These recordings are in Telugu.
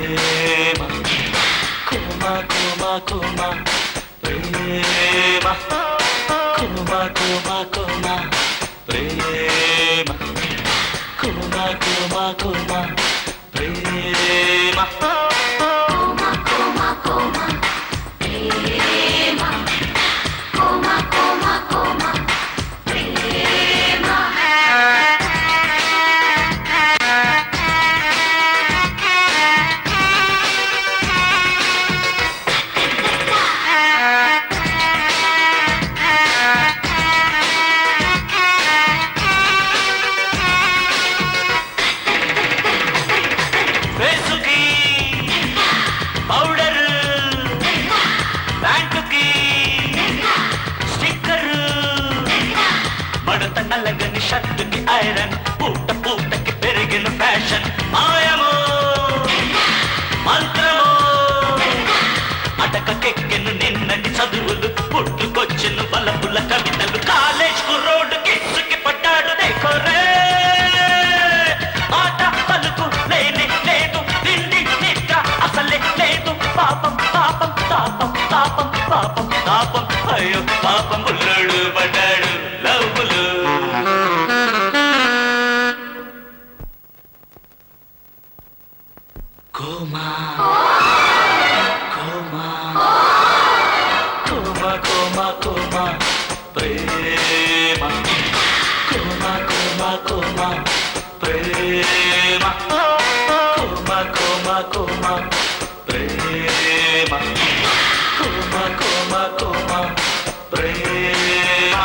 ప్రేమ కుమ కుమ కుమ ప్రేమ కుమ కుమ కుమ ప్రేమ కుమ కుమ కుమ ప్రేమ నల్లగని షర్టుకి ఐరన్ పూట పూటకి పెరిగిన ఫ్యాషన్ మాయమో మంత్రమో అటకెక్కెను నిన్నటి చదువులు పుట్టుకొచ్చెను బలపుల కవితలు కాలేజ్ కు రోడ్డు కిస్సుకి పడ్డాడు దేకోరే మాట పలుకు లేనే లేదు తిండి నిద్ర అసలే లేదు పాపం పాపం తాపం తాపం పాపం తాపం అయ్యో పాపం బుల్లడు పడ్డాడు లవ్వులు comma comma comma comma comma ప్రేమ కోమా కోమా కోమా ప్రేమ కోమా కోమా కోమా ప్రేమ కోమా కోమా కోమా ప్రేమ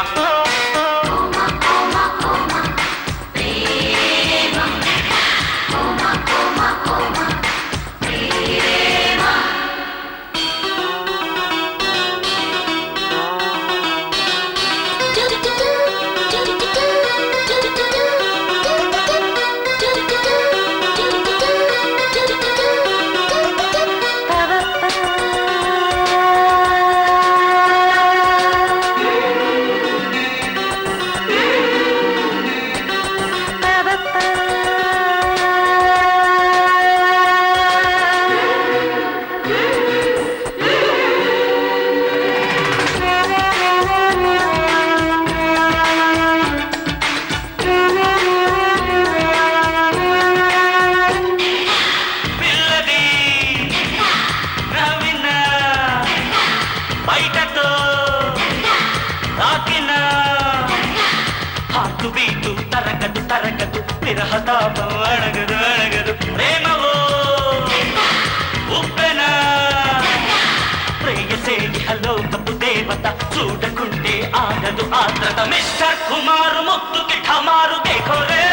తరగదు తరగదు విరహతాపం అడగదు అడగదు ప్రేమవో ఉప్పెనా ప్రేయసే ఇహలోకపు దేవత చూడకుంటే ఆగదు ఆద్రత మిస్టర్ కుమారు ముత్తుకి ఠమారు దేఖోరే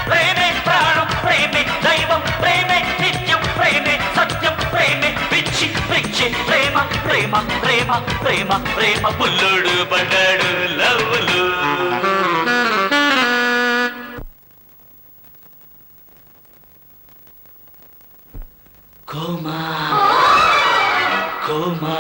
ప్రేమే ప్రాణం ప్రేమే దైవం ప్రేమే నిత్యం ప్రేమే సత్యం ప్రేమే పిచ్చి పిచ్చి ప్రేమ ప్రేమ ప్రేమ ప్రేమ ప్రేమ పుల్లుడు పడ్డాడు లవ్వులు కోమా కోమా